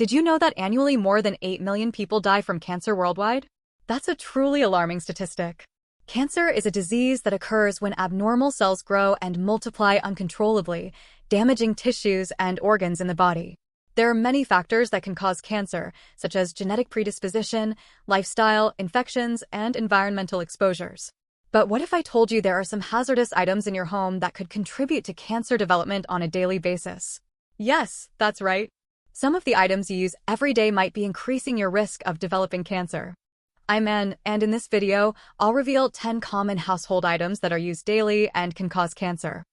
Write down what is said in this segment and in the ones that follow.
Did you know that annually more than 8 million people die from cancer worldwide? That's a truly alarming statistic. Cancer is a disease that occurs when abnormal cells grow and multiply uncontrollably, damaging tissues and organs in the body. There are many factors that can cause cancer, such as genetic predisposition, lifestyle, infections, and environmental exposures. But what if I told you there are some hazardous items in your home that could contribute to cancer development on a daily basis? Yes, that's right. Some of the items you use every day might be increasing your risk of developing cancer. I'm Anne, and in this video, I'll reveal 10 common household items that are used daily and can cause cancer.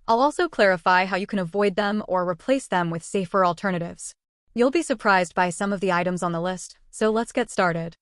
I'll also clarify how you can avoid them or replace them with safer alternatives. You'll be surprised by some of the items on the list, so let's get started.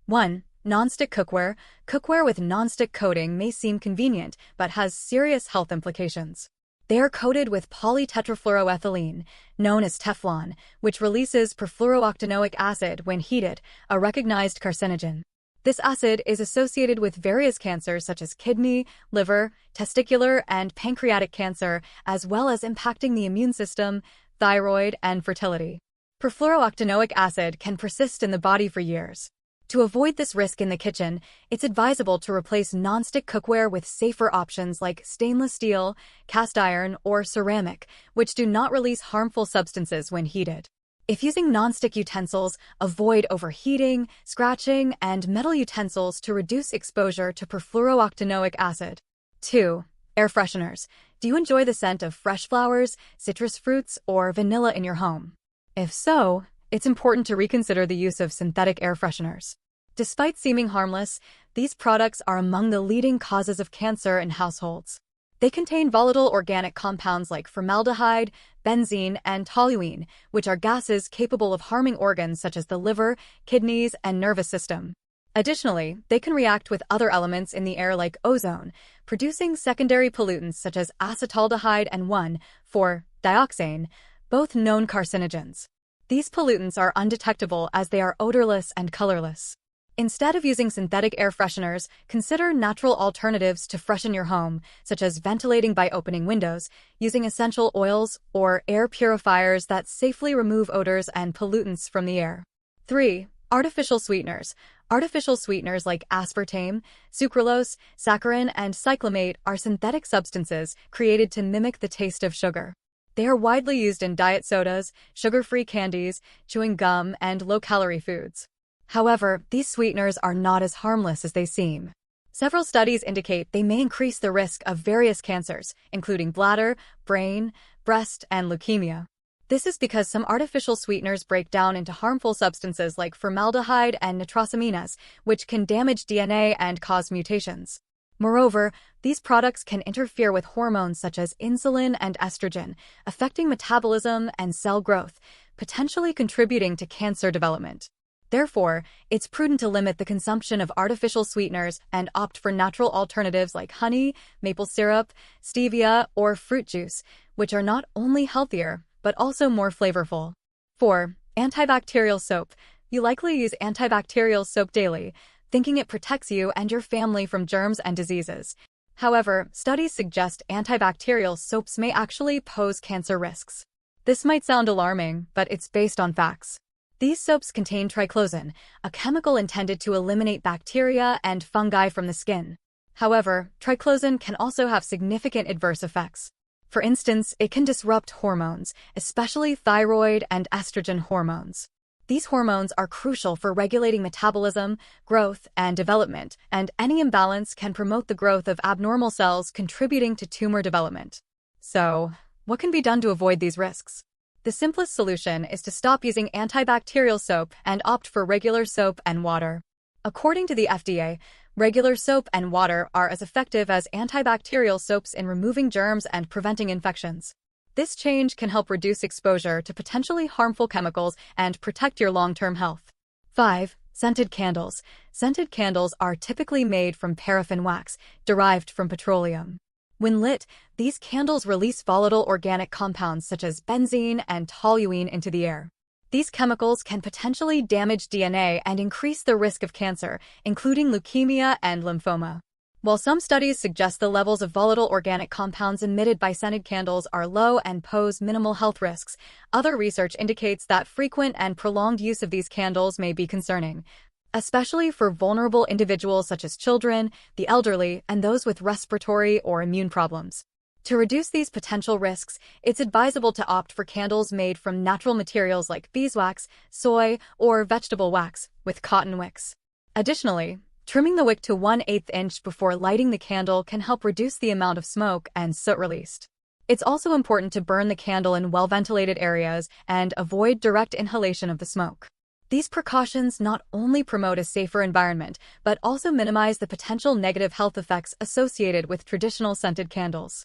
1. Non-stick cookware. Cookware with non-stick coating may seem convenient, but has serious health implications. They are coated with polytetrafluoroethylene, known as Teflon, which releases perfluorooctanoic acid when heated, a recognized carcinogen. This acid is associated with various cancers such as kidney, liver, testicular, and pancreatic cancer, as well as impacting the immune system, thyroid, and fertility. Perfluorooctanoic acid can persist in the body for years. To avoid this risk in the kitchen, it's advisable to replace non-stick cookware with safer options like stainless steel, cast iron, or ceramic, which do not release harmful substances when heated. If using non-stick utensils, avoid overheating, scratching, and metal utensils to reduce exposure to perfluorooctanoic acid. 2. Air fresheners. Do you enjoy the scent of fresh flowers, citrus fruits, or vanilla in your home? If so, it's important to reconsider the use of synthetic air fresheners. Despite seeming harmless, these products are among the leading causes of cancer in households. They contain volatile organic compounds like formaldehyde, benzene, and toluene, which are gases capable of harming organs such as the liver, kidneys, and nervous system. Additionally, they can react with other elements in the air like ozone, producing secondary pollutants such as acetaldehyde and 1,4-dioxane, both known carcinogens. These pollutants are undetectable as they are odorless and colorless. Instead of using synthetic air fresheners, consider natural alternatives to freshen your home, such as ventilating by opening windows, using essential oils, or air purifiers that safely remove odors and pollutants from the air. 3. Artificial sweeteners. Artificial sweeteners like aspartame, sucralose, saccharin, and cyclamate are synthetic substances created to mimic the taste of sugar. They are widely used in diet sodas, sugar-free candies, chewing gum, and low-calorie foods. However, these sweeteners are not as harmless as they seem. Several studies indicate they may increase the risk of various cancers, including bladder, brain, breast, and leukemia. This is because some artificial sweeteners break down into harmful substances like formaldehyde and nitrosamines, which can damage DNA and cause mutations. Moreover, these products can interfere with hormones such as insulin and estrogen, affecting metabolism and cell growth, potentially contributing to cancer development. Therefore, it's prudent to limit the consumption of artificial sweeteners and opt for natural alternatives like honey, maple syrup, stevia, or fruit juice, which are not only healthier, but also more flavorful. 4. Antibacterial soap. You likely use antibacterial soap daily, thinking it protects you and your family from germs and diseases. However, studies suggest antibacterial soaps may actually pose cancer risks. This might sound alarming, but it's based on facts. These soaps contain triclosan, a chemical intended to eliminate bacteria and fungi from the skin. However, triclosan can also have significant adverse effects. For instance, it can disrupt hormones, especially thyroid and estrogen hormones. These hormones are crucial for regulating metabolism, growth, and development, and any imbalance can promote the growth of abnormal cells, contributing to tumor development. So, what can be done to avoid these risks? The simplest solution is to stop using antibacterial soap and opt for regular soap and water. According to the FDA, regular soap and water are as effective as antibacterial soaps in removing germs and preventing infections. This change can help reduce exposure to potentially harmful chemicals and protect your long-term health. 5. Scented candles. Scented candles are typically made from paraffin wax, derived from petroleum. When lit, these candles release volatile organic compounds such as benzene and toluene into the air. These chemicals can potentially damage DNA and increase the risk of cancer, including leukemia and lymphoma. While some studies suggest the levels of volatile organic compounds emitted by scented candles are low and pose minimal health risks, other research indicates that frequent and prolonged use of these candles may be concerning, especially for vulnerable individuals such as children, the elderly, and those with respiratory or immune problems. To reduce these potential risks, it's advisable to opt for candles made from natural materials like beeswax, soy, or vegetable wax, with cotton wicks. Additionally, trimming the wick to 1/8 inch before lighting the candle can help reduce the amount of smoke and soot released. It's also important to burn the candle in well-ventilated areas and avoid direct inhalation of the smoke. These precautions not only promote a safer environment, but also minimize the potential negative health effects associated with traditional scented candles.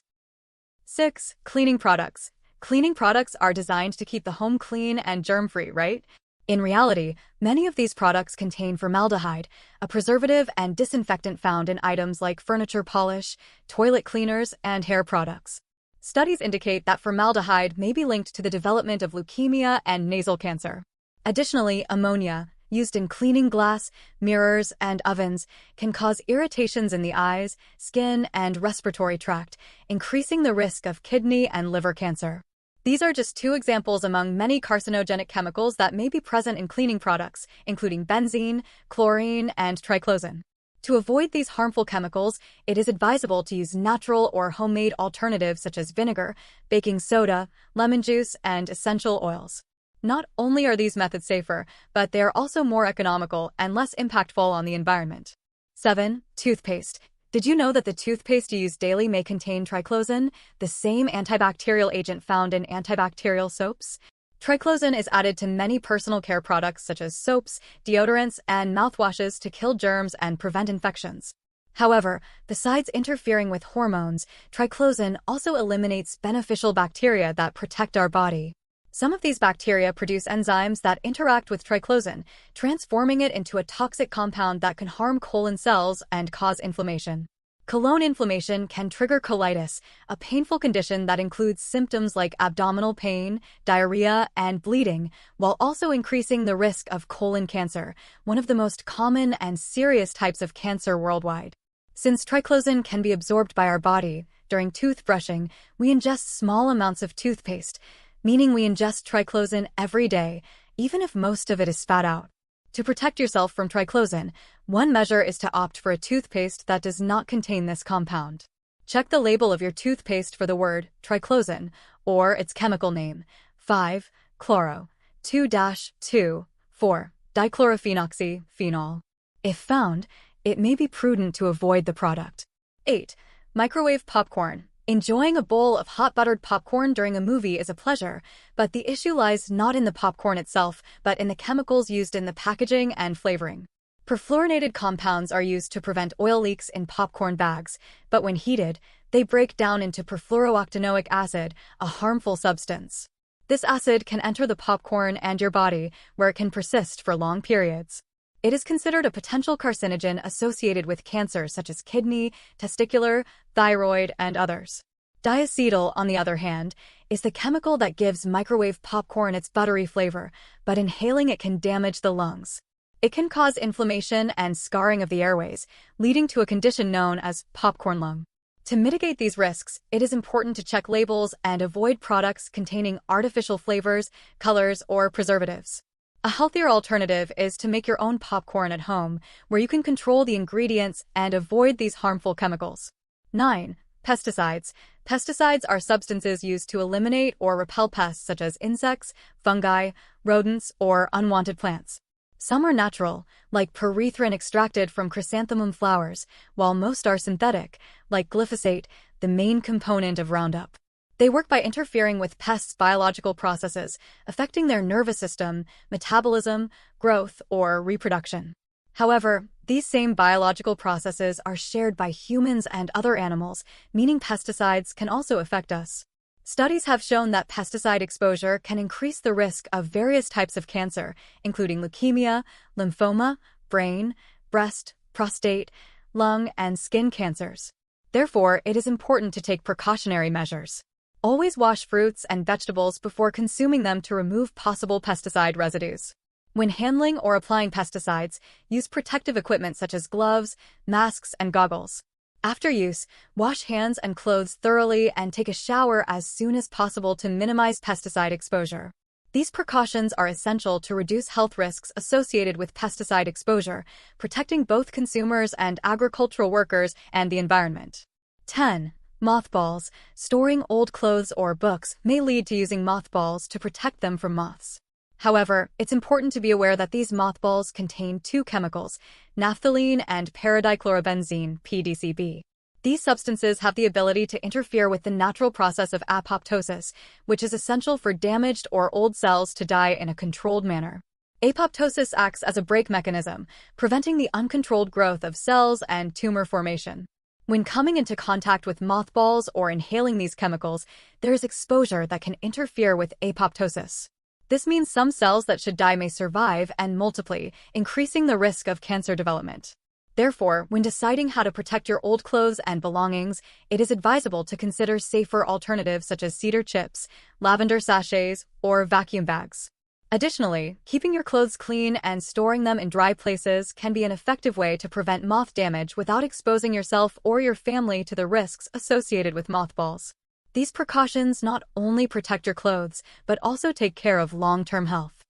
6. Cleaning products. Cleaning products are designed to keep the home clean and germ-free, right? In reality, many of these products contain formaldehyde, a preservative and disinfectant found in items like furniture polish, toilet cleaners, and hair products. Studies indicate that formaldehyde may be linked to the development of leukemia and nasal cancer. Additionally, ammonia, used in cleaning glass, mirrors, and ovens, can cause irritations in the eyes, skin, and respiratory tract, increasing the risk of kidney and liver cancer. These are just two examples among many carcinogenic chemicals that may be present in cleaning products, including benzene, chlorine, and triclosan. To avoid these harmful chemicals, it is advisable to use natural or homemade alternatives such as vinegar, baking soda, lemon juice, and essential oils. Not only are these methods safer, but they are also more economical and less impactful on the environment. 7. Toothpaste. Did you know that the toothpaste you use daily may contain triclosan, the same antibacterial agent found in antibacterial soaps? Triclosan is added to many personal care products such as soaps, deodorants, and mouthwashes to kill germs and prevent infections. However, besides interfering with hormones, triclosan also eliminates beneficial bacteria that protect our body. Some of these bacteria produce enzymes that interact with triclosan, transforming it into a toxic compound that can harm colon cells and cause inflammation. Colon inflammation can trigger colitis, a painful condition that includes symptoms like abdominal pain, diarrhea, and bleeding, while also increasing the risk of colon cancer, one of the most common and serious types of cancer worldwide. Since triclosan can be absorbed by our body, during toothbrushing, we ingest small amounts of toothpaste, meaning we ingest triclosan every day, even if most of it is spat out. To protect yourself from triclosan, one measure is to opt for a toothpaste that does not contain this compound. Check the label of your toothpaste for the word triclosan or its chemical name, 5-chloro, 2-2,4-dichlorophenoxyphenol. If found, it may be prudent to avoid the product. 8. Microwave popcorn. Enjoying a bowl of hot buttered popcorn during a movie is a pleasure, but the issue lies not in the popcorn itself, but in the chemicals used in the packaging and flavoring. Perfluorinated compounds are used to prevent oil leaks in popcorn bags, but when heated, they break down into perfluorooctanoic acid, a harmful substance. This acid can enter the popcorn and your body, where it can persist for long periods. It is considered a potential carcinogen associated with cancers such as kidney, testicular, thyroid, and others. Diacetyl, on the other hand, is the chemical that gives microwave popcorn its buttery flavor, but inhaling it can damage the lungs. It can cause inflammation and scarring of the airways, leading to a condition known as popcorn lung. To mitigate these risks, it is important to check labels and avoid products containing artificial flavors, colors, or preservatives. A healthier alternative is to make your own popcorn at home, where you can control the ingredients and avoid these harmful chemicals. 9. Pesticides. Pesticides are substances used to eliminate or repel pests such as insects, fungi, rodents, or unwanted plants. Some are natural, like permethrin extracted from chrysanthemum flowers, while most are synthetic, like glyphosate, the main component of Roundup. They work by interfering with pests' biological processes, affecting their nervous system, metabolism, growth, or reproduction. However, these same biological processes are shared by humans and other animals, meaning pesticides can also affect us. Studies have shown that pesticide exposure can increase the risk of various types of cancer, including leukemia, lymphoma, brain, breast, prostate, lung, and skin cancers. Therefore, it is important to take precautionary measures. Always wash fruits and vegetables before consuming them to remove possible pesticide residues. When handling or applying pesticides, use protective equipment such as gloves, masks, and goggles. After use, wash hands and clothes thoroughly and take a shower as soon as possible to minimize pesticide exposure. These precautions are essential to reduce health risks associated with pesticide exposure, protecting both consumers and agricultural workers and the environment. 10. Mothballs. Storing old clothes or books may lead to using mothballs to protect them from moths. However, it's important to be aware that these mothballs contain two chemicals, naphthalene and paradichlorobenzene, PDCB. These substances have the ability to interfere with the natural process of apoptosis, which is essential for damaged or old cells to die in a controlled manner. Apoptosis acts as a brake mechanism, preventing the uncontrolled growth of cells and tumor formation. When coming into contact with mothballs or inhaling these chemicals, there is exposure that can interfere with apoptosis. This means some cells that should die may survive and multiply, increasing the risk of cancer development. Therefore, when deciding how to protect your old clothes and belongings, it is advisable to consider safer alternatives such as cedar chips, lavender sachets, or vacuum bags. Additionally, keeping your clothes clean and storing them in dry places can be an effective way to prevent moth damage without exposing yourself or your family to the risks associated with mothballs. These precautions not only protect your clothes, but also take care of long-term health.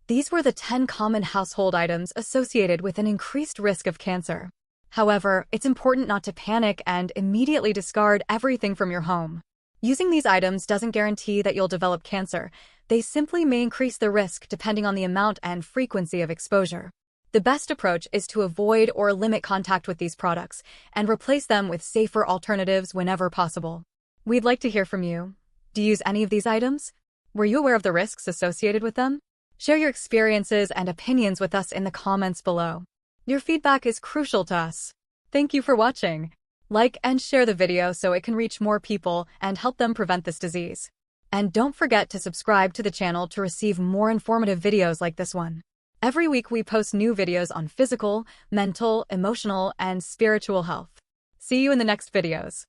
These were the 10 common household items associated with an increased risk of cancer. However, it's important not to panic and immediately discard everything from your home. Using these items doesn't guarantee that you'll develop cancer. They simply may increase the risk depending on the amount and frequency of exposure. The best approach is to avoid or limit contact with these products and replace them with safer alternatives whenever possible. We'd like to hear from you. Do you use any of these items? Were you aware of the risks associated with them? Share your experiences and opinions with us in the comments below. Your feedback is crucial to us. Thank you for watching. Like and share the video so it can reach more people and help them prevent this disease. And don't forget to subscribe to the channel to receive more informative videos like this one. Every week we post new videos on physical, mental, emotional, and spiritual health. See you in the next videos.